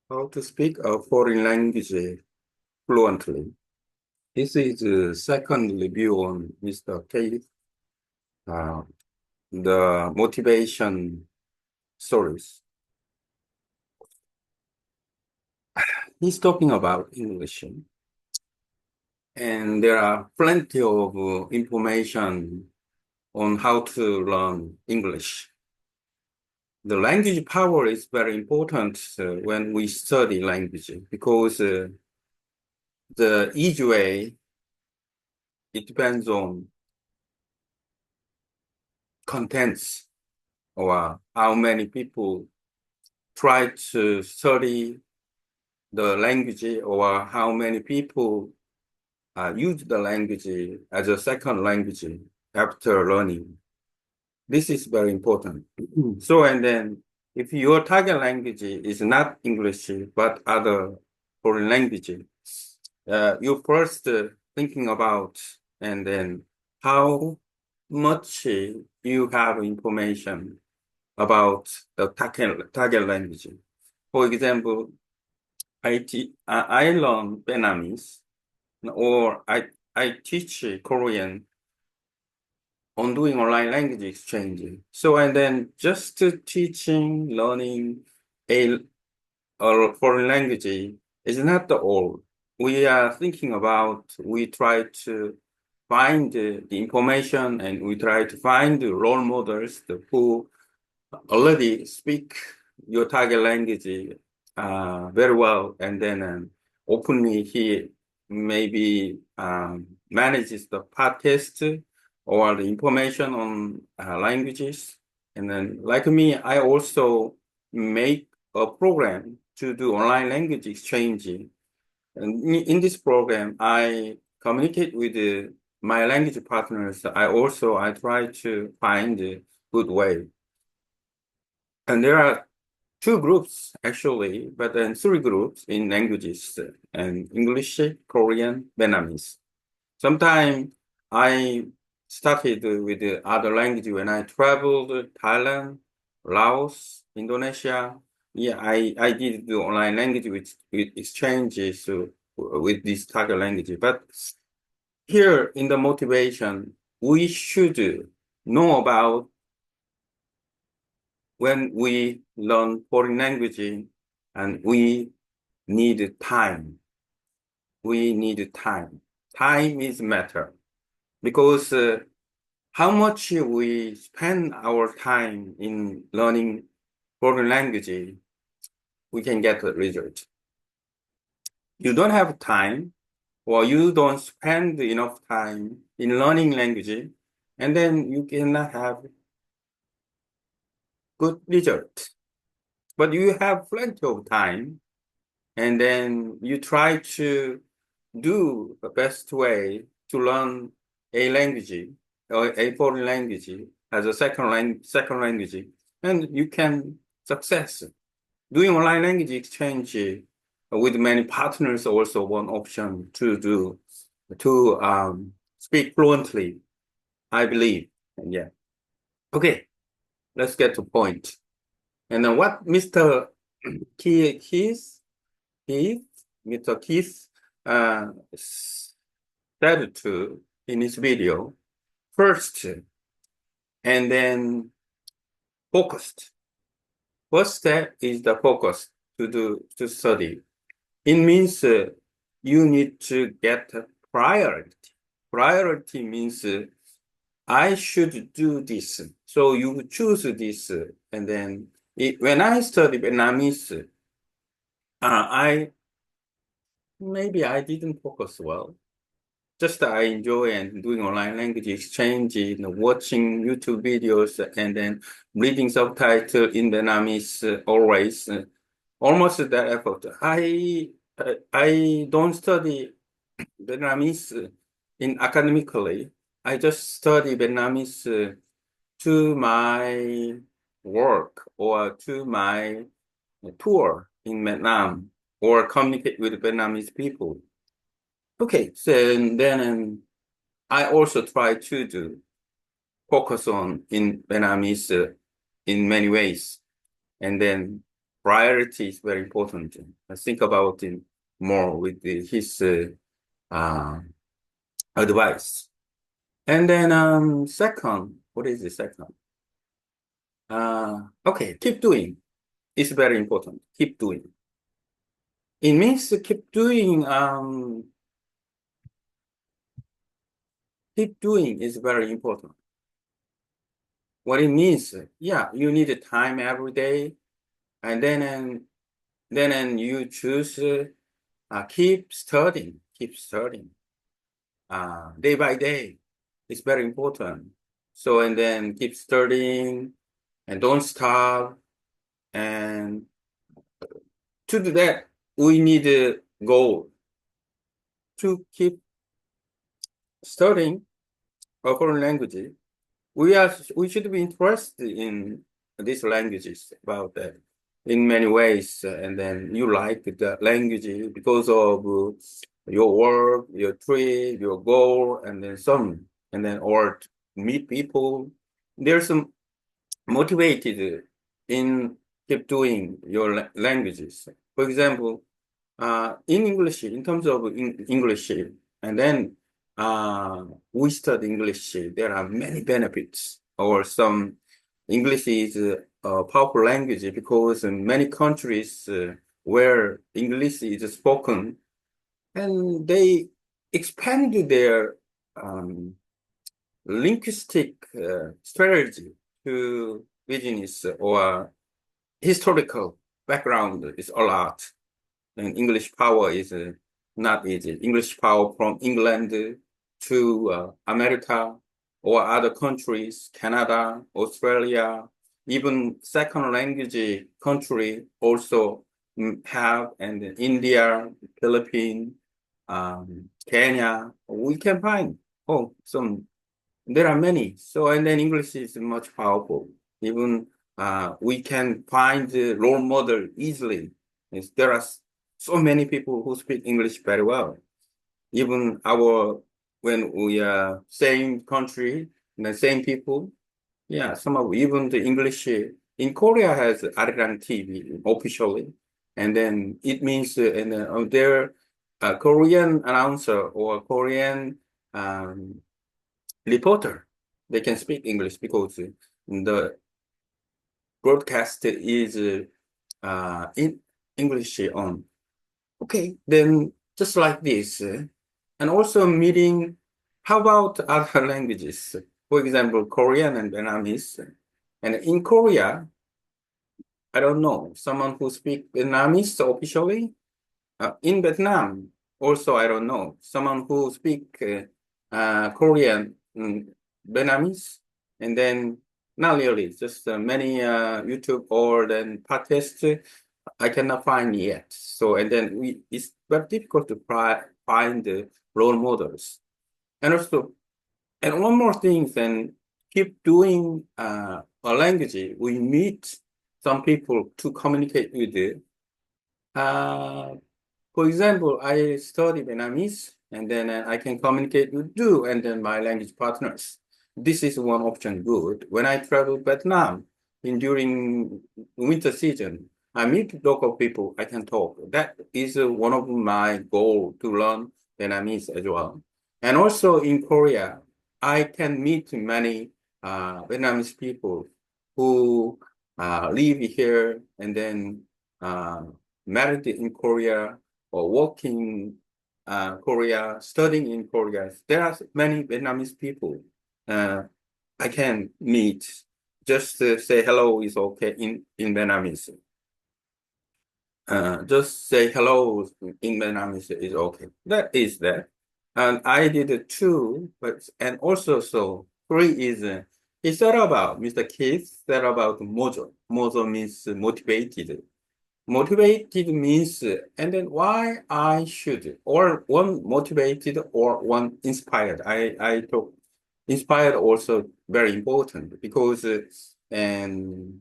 How to speak a foreign language fluently. This is the second review on Mr. K, uh, the motivation stories. He's talking about English, and there are plenty of information on how to learn English. The language power is very important when we study language because the easy way, it depends on contents or how many people try to study the language or how many people use the language as a second language after learning. This is very important. So, and then if your target language is not English, but other foreign language, you first thinking about and then how much you have information about the target language. For example, I learn Vietnamese or I teach Korean on doing online language exchange. So and then just teaching, learning a, a foreign language is not the all. We are thinking about, we try to find the information and we try to find the role models who already speak your target language very well, and then openly he maybe manages the podcast or the information on languages. And then, like me, I also make a program to do online language exchange. And in this program, I communicate with my language partners. I try to find a good way. And there are two groups actually, but then three groups in languages and English, Korean, Vietnamese. Sometimes I started with the other language when I traveled to Thailand, Laos, Indonesia. Yeah, I did the online language with exchanges with this target language. But here in the motivation, we should know about when we learn foreign language and we need time. We need time. Time is matter because how much we spend our time in learning foreign language, we can get a result. You don't have time or you don't spend enough time in learning language, and then you cannot have good result. But you have plenty of time, and then you try to do the best way to learn a language or a foreign language as a second language, and you can success. Doing online language exchange with many partners also one option to do to speak fluently, I believe. And yeah. Okay, let's get to point. And then what Mr. Keith, Mr. Keith said to in his video, first, and then focused. First step is the focus to study. It means you need to get priority. Priority means I should do this. So you choose this, and then when I study Vietnamese, I maybe I didn't focus well. Just I enjoy and doing online language exchange, watching YouTube videos and then reading subtitle in Vietnamese always. Almost that effort. I don't study Vietnamese in academically. I just study Vietnamese to my work or to my tour in Vietnam or communicate with Vietnamese people. Okay, so then I also try to do focus on in Vietnamese in many ways, and then priority is very important. I think about it more with his uh, advice. And then second, what is the second? Okay, keep doing. It's very important. Keep doing. It means to keep doing is very important. What it means, yeah, you need a time every day, and then you choose keep studying day by day. It's very important. So and then keep studying and don't stop. And to do that, we need a goal to keep studying a foreign language. We should be interested in these languages about that in many ways, and then you like the language because of your work, your trip, your goal, and then or meet people. There's some motivated in keep doing your languages. For example, in English, in terms of English, and then we study English, there are many benefits. Or some English is a powerful language because in many countries where English is spoken, and they expand their linguistic strategy to business or historical background is a lot. And English power is not easy. English power from England to America or other countries, Canada, Australia, even second language country also have, and India, Philippines, Kenya, we can find. There are many. So, and then English is much powerful. Even we can find the role model easily. There are so many people who speak English very well. Even when we are same country, the same people, yeah, some of even the English in Korea has Arirang TV officially, and then it means and their Korean announcer or Korean reporter, they can speak English because the broadcast is in English on. Okay, then just like this, and also meeting, how about other languages? For example, Korean and Vietnamese. And in Korea, I don't know, someone who speak Vietnamese officially. In Vietnam, also, I don't know, someone who speak Korean, Vietnamese, and then not really, just many YouTube or then podcasts I cannot find yet. So, and then it's very difficult to find the role models. And also, and one more thing, then keep doing a language. We meet some people to communicate with. Uh, for example, I study Vietnamese, and then I can communicate with you and then my language partners. This is one option good. When I travel Vietnam during winter season, I meet local people, I can talk. That is one of my goal to learn Vietnamese as well. And also in Korea, I can meet many Vietnamese people who live here and then uh, married in Korea or working Korea, studying in Korea. There are many Vietnamese people uh, I can meet. Just say hello is okay in Vietnamese. Just say hello in Vietnamese is okay. That is that. And I did it too, and also so three is that about Mr. Keith, that about mojo. Mojo means motivated. Motivated means, and then why I should, or one motivated or one inspired. I thought inspired also very important because and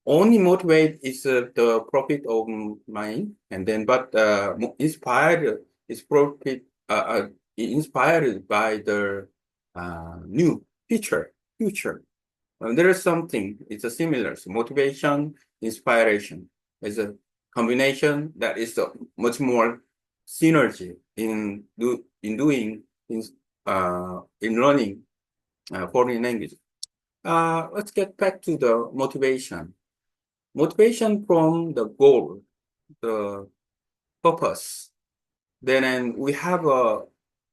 only motivate is the profit of mine, and then but inspired is profit inspired by the new future. There is something, it's a similar. So motivation, inspiration is a combination that is much more synergy in doing in learning foreign language. Let's get back to the motivation. Motivation from the goal, the purpose. Then we have a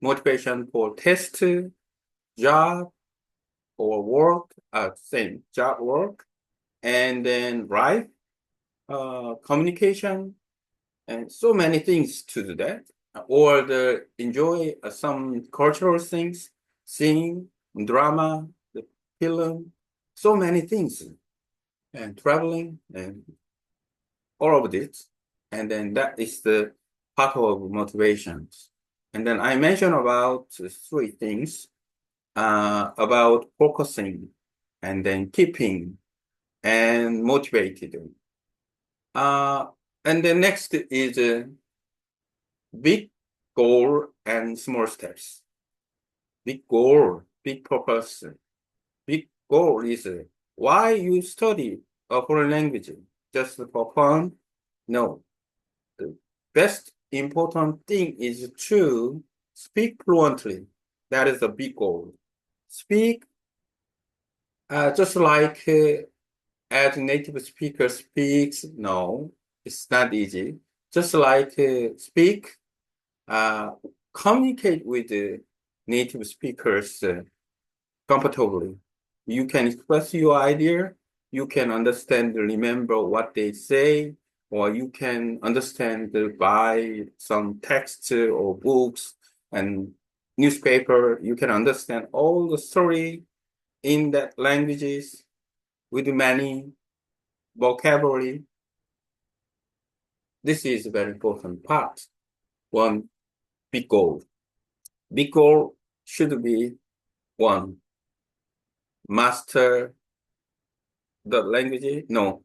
motivation for test, job, or work, same job work, and then life, communication, and so many things to do that. Or the enjoy some cultural things, singing, drama, the film, so many things, and traveling, and all of this. And then that is the part of motivations. And then I mentioned about three things about focusing and then keeping and motivated. Uh, and the next is big goal and small steps. Big goal, big purpose. Big goal is why you study a foreign language? Just for fun? No. The best important thing is to speak fluently. That is a big goal. Speak just like as native speaker speaks. No, it's not easy. Just like speak, uh, communicate with the native speakers comfortably. You can express your idea. You can understand, remember what they say, or you can understand by some text or books and newspaper. You can understand all the story in that languages with many vocabulary. This is a very important part. One big goal. Big goal should be one, master the language. No,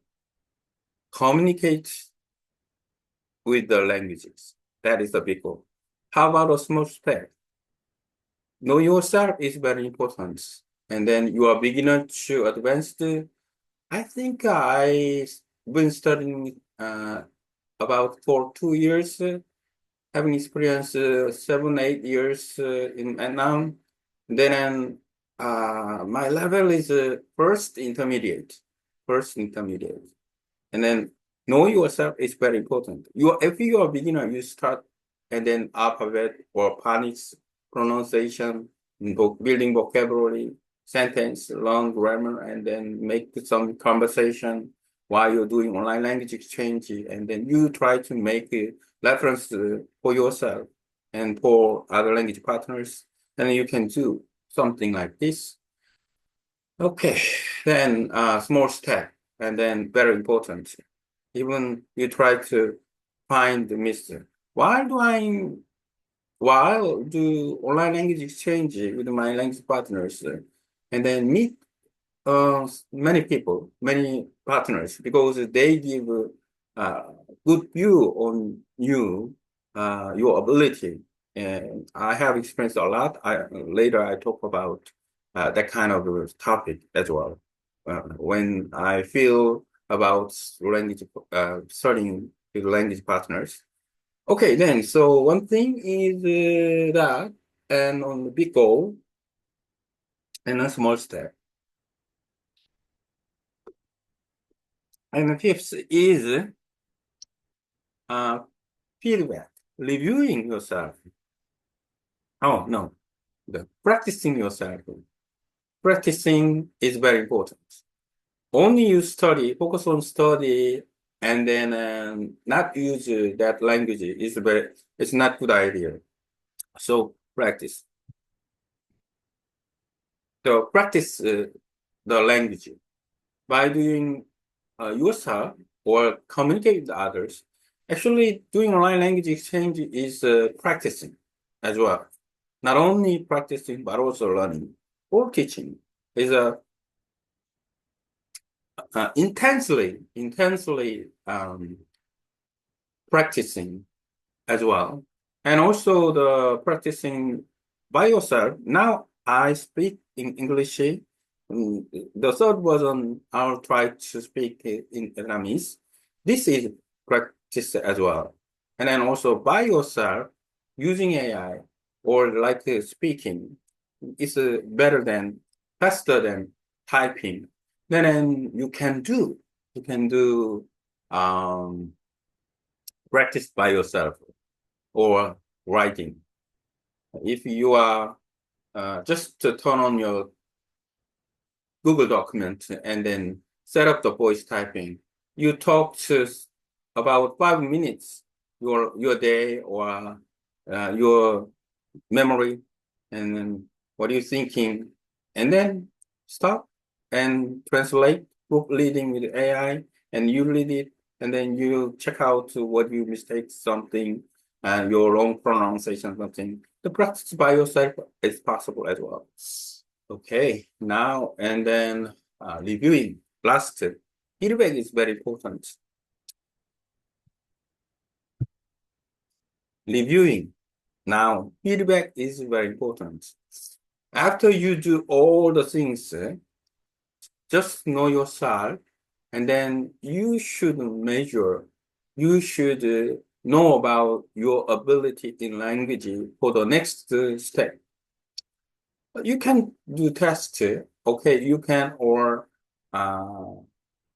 communicate with the languages. That is the big goal. How about a small step? Know yourself is very important. And then you are beginner to advanced. I think I've been studying about for 2 years, having experience 7, 8 years in Vietnam. Then my level is first intermediate, first intermediate. And then know yourself is very important. If you are a beginner, you start and then alphabet or phonics, pronunciation, building vocabulary, sentence, long grammar, and then make some conversation while you're doing online language exchange. And then you try to make a reference for yourself and for other language partners. Then you can do something like this. Okay, then small step, and then very important. Even you try to find the mister. Why do online language exchange with my language partners and then meet many people, many partners, because they give uh, good view on you, your ability. And I have experienced a lot. Later I talk about that kind of topic as well. When I feel about language, studying with language partners. Okay, then, so one thing is that, and on the big goal, and a small step. And the fifth is uh, feedback, reviewing yourself. Oh, no, the practicing yourself. Practicing is very important. Only you study, focus on study, and then not use that language it's not good idea. So practice. So practice the language by doing yourself or communicate with others. Actually, doing online language exchange is practicing as well. Not only practicing, but also learning or teaching is intensely practicing as well. And also the practicing by yourself. Now I speak in English The third version, I'll try to speak in Vietnamese. This is practice as well. And then also by yourself, using AI or like speaking is better than, faster than typing. Then you can do um, practice by yourself or writing. If you are just to turn on your Google document and then set up the voice typing. You talk to about 5 minutes, your day or your memory, and then what are you thinking, and then stop and translate, group leading with AI, and you read it, and then you check out what you mistake something, your wrong pronunciation something. The practice by yourself is possible as well. Okay, now and then reviewing. Last, feedback is very important. Reviewing. Now, feedback is very important. After you do all the things, just know yourself, and then you should measure, you should know about your ability in language for the next step. You can do tests, okay, you can, or uh,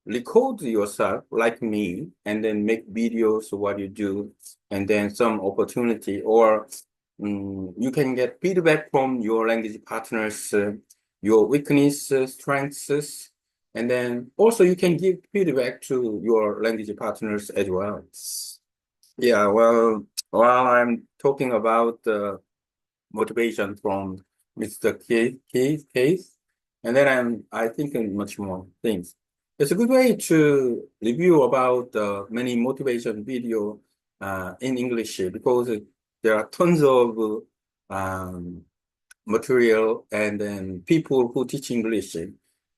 record yourself like me and then make videos of what you do and then some opportunity or you can get feedback from your language partners, your weakness, strengths, and then also you can give feedback to your language partners as well. Yeah, well, while I'm talking about motivation from Mr. Case, and then I thinking much more things. It's a good way to review about many motivation video in English because there are tons of um, material and then people who teach English,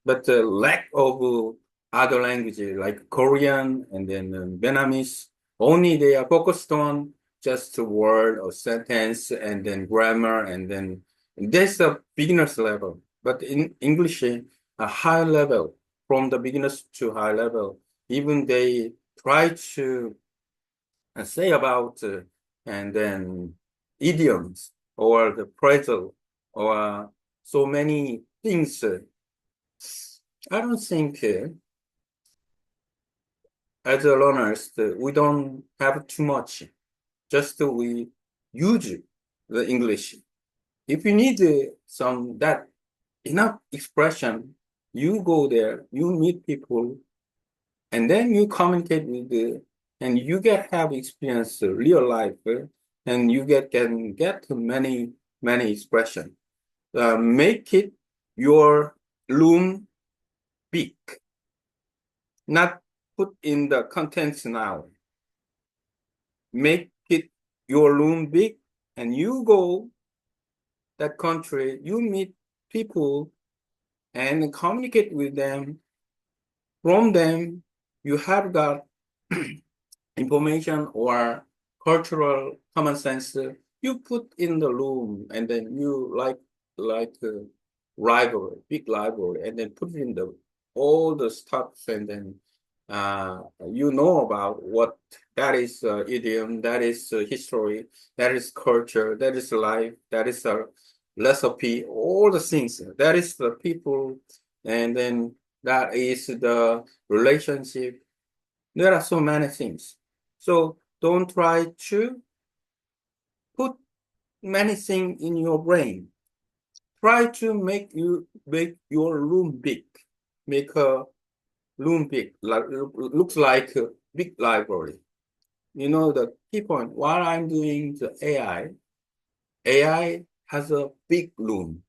but the lack of other languages like Korean and then Vietnamese, only they are focused on just a word or sentence and then grammar and then that's the beginner's level. But in English, a high level from the beginners to high level, even they try to say about and then idioms or the phrasal or so many things. I don't think as a learners we don't have too much. Just we use the English. If you need some that enough expression, you go there, you meet people, and then you communicate with and you get have experience real life, and you can get many expression. Make it your room big, not put in the contents now. Make it your room big, and you go that country, you meet people and communicate with them. From them, you have got information or cultural common sense you put in the room and then you like library, big library, and then put in the all the stuff and then uh, you know about what that is idiom, that is history, that is culture, that is life, that is a recipe, all the things. That is the people, and then that is the relationship. There are so many things. So don't try to put many things in your brain. Try to make your room big. Make a room big. Like looks like a big library. You know the key point. While I'm doing the AI has a big room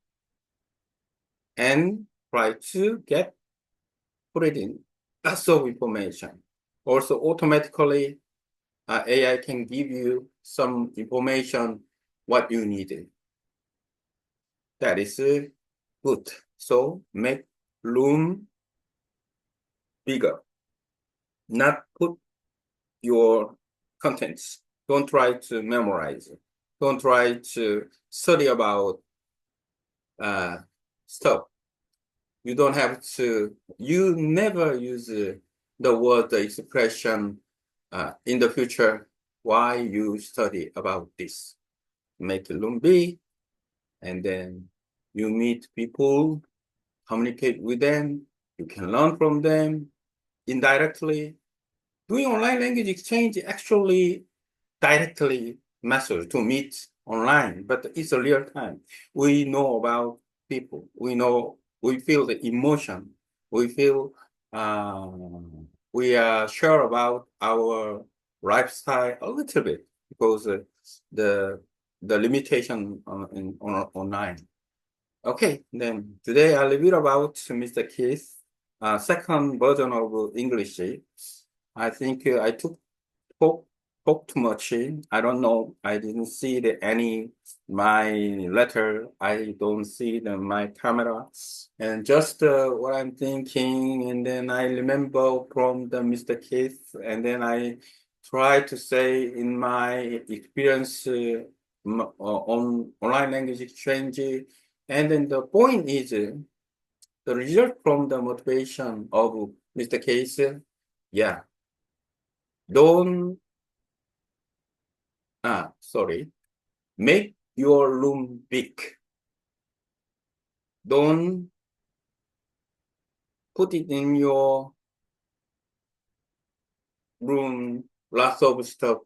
and try to get put it in lots of information. Also automatically AI can give you some information what you needed. That is good. So make room bigger, not put your contents. Don't try to memorize it. Don't try to study about uh, stuff. You don't have to, you never use the word, the expression in the future. Why you study about this? Make it loom big, and then you meet people, communicate with them, you can learn from them indirectly. Doing online language exchange actually directly method to meet online, but it's a real time. We know about people. We know, we feel the emotion. We feel uh, we are sure about our lifestyle a little bit because the the limitation online. Okay, then today I'll read about Mr. Keith, second version of English. I think I spoke, spoke too much. I don't know. I didn't see any my letter. I don't see my camera, and just what I'm thinking. And then I remember from the Mr. Keith, and then I try to say in my experience on online language exchange. And then the point is the result from the motivation of Mr. Case. Yeah, don't, sorry, make your room big. Don't put it in your room, lots of stuff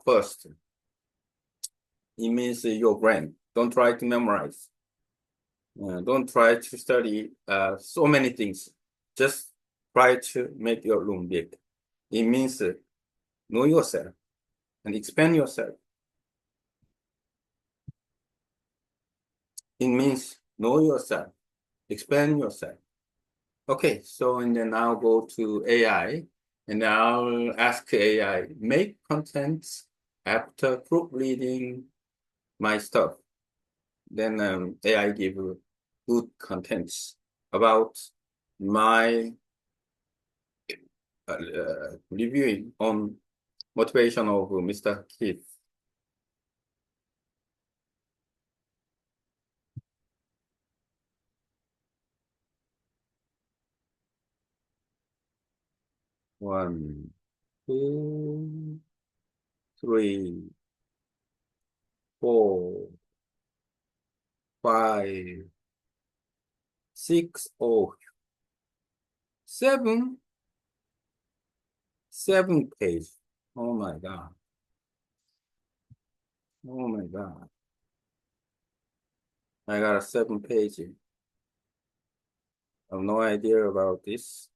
first. It means your brain. Don't try to memorize. Don't try to study so many things. Just try to make your room big. It means know yourself and expand yourself. It means know yourself, expand yourself. Okay, so and then I'll go to AI and I'll ask AI, make contents after proofreading my stuff. Then AI give good contents about my reviewing on motivation of Mr. Keith. One, two, three, four, five, six, oh, seven, seven page. Oh my God. Oh my God. I got a 7 page. I have no idea about this.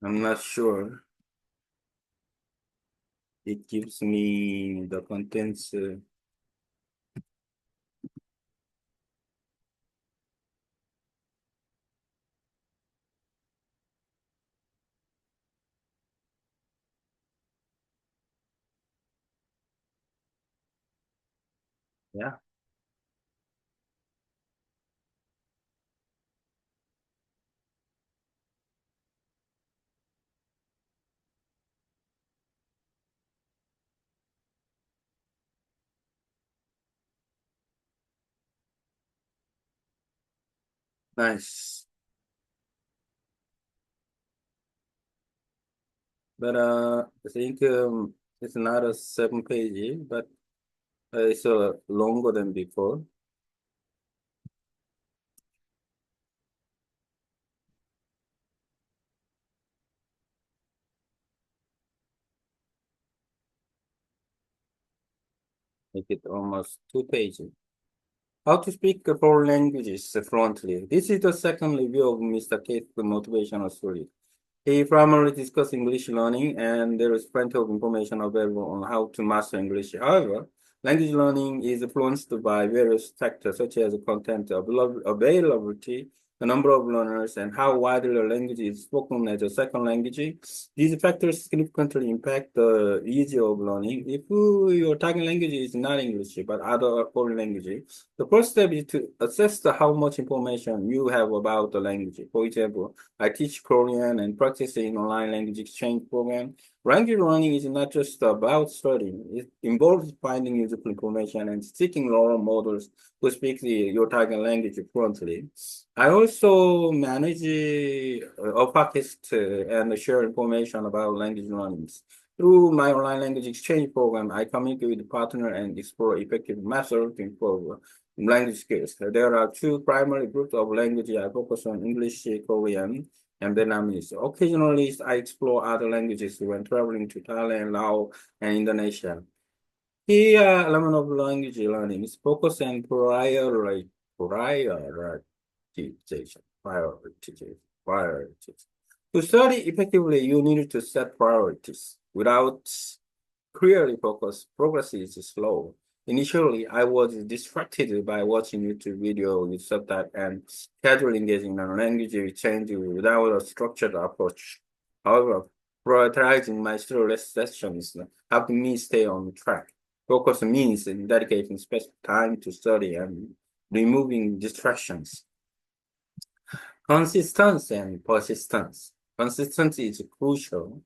I'm not sure. It gives me the contents. Yeah, nice. But I think it's not a 7 page, but it's longer than before. Make it almost 2 pages. How to speak foreign languages fluently. This is the second review of Mr. Kate's motivational story. He primarily discussed English learning, and there is plenty of information available on how to master English. However, language learning is influenced by various factors such as content availability, the number of learners, and how widely a language is spoken as a second language. These factors significantly impact the ease of learning. If your target language is not English but other foreign language, the first step is to assess how much information you have about the language. For example, I teach Korean and practice in online language exchange program. Language learning is not just about studying. It involves finding useful information and seeking role models who speak your target language fluently. I also manage a podcast and share information about language learning. Through my online language exchange program, I communicate with partners and explore effective methods to improve language skills. There are two primary groups of language. I focus on English, Korean, and Vietnamese. Occasionally, I explore other languages when traveling to Thailand, Laos, and Indonesia. Key element of language learning is focus and prioritization. Priorities. To study effectively, you need to set priorities. Without clearly focused, progress is slow. Initially, I was distracted by watching YouTube video with subtitles and casual engaging in language exchange without a structured approach. However, prioritizing my study sessions helped me stay on track. Focus means dedicating specific time to study and removing distractions. Consistency and persistence. Consistency is crucial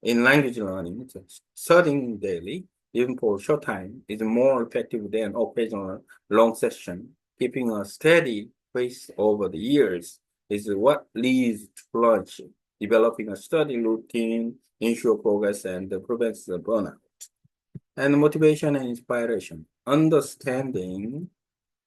in language learning. Studying daily, even for a short time, is more effective than occasional long session. Keeping a steady pace over the years is what leads to fluency. Developing a study routine ensure progress and prevents the burnout. And motivation and inspiration. Understanding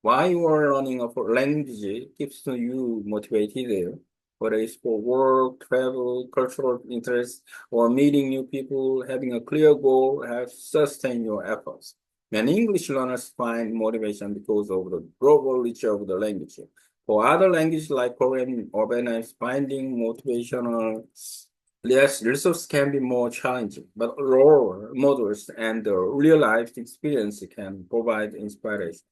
why you are learning a language keeps you motivated, whether it's for work, travel, cultural interests, or meeting new people, having a clear goal helps sustain your efforts. Many English learners find motivation because of the global reach of the language. For other languages like Korean or Vietnamese, finding motivational yes, resources can be more challenging, but role models and the real life experience can provide inspiration.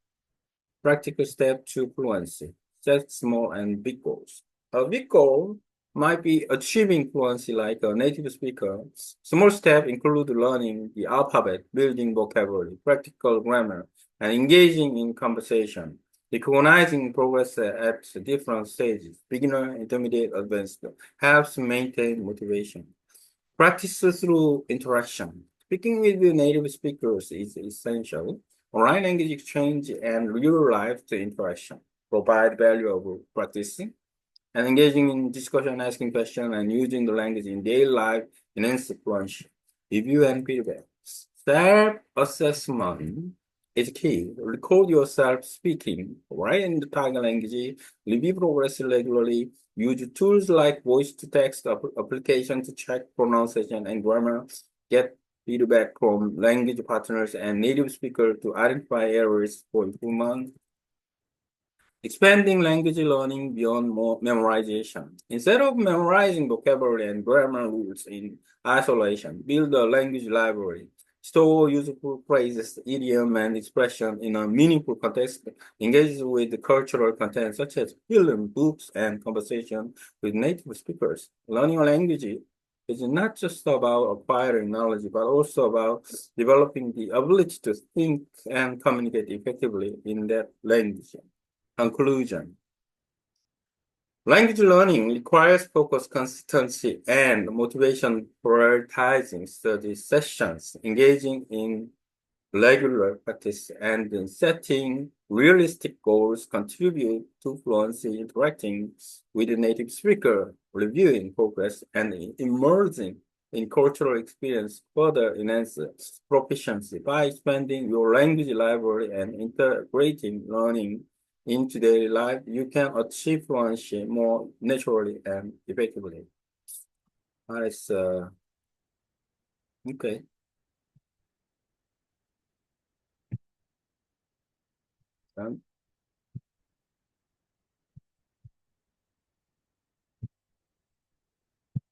Practical step to fluency. Set small and big goals. A big goal might be achieving fluency like a native speaker. Small steps include learning the alphabet, building vocabulary, practical grammar, and engaging in conversation. Recognizing progress at different stages, beginner, intermediate, advanced, helps maintain motivation. Practice through interaction. Speaking with the native speakers is essential. Online language exchange and real-life interaction provide valuable practicing and engaging in discussion, asking questions, and using the language in daily life enhance fluency. Review and feedback. Self-assessment is key. Record yourself speaking, write in the target language, review progress regularly, use tools like voice-to-text application to check pronunciation and grammar, get feedback from language partners and native speakers to identify areas for improvement. Expanding language learning beyond more memorization. Instead of memorizing vocabulary and grammar rules in isolation, build a language library. Store useful phrases, idiom, and expression in a meaningful context. Engage with the cultural content such as film, books, and conversation with native speakers. Learning a language is not just about acquiring knowledge, but also about developing the ability to think and communicate effectively in that language. Conclusion. Language learning requires focus, consistency, and motivation, prioritizing study sessions, engaging in regular practice, and setting realistic goals contribute to fluency. Interacting with a native speaker, reviewing progress, and immersing in cultural experience further enhances proficiency by expanding your language library and integrating learning into daily life. You can achieve fluency more naturally and effectively. Nice. Okay. Done.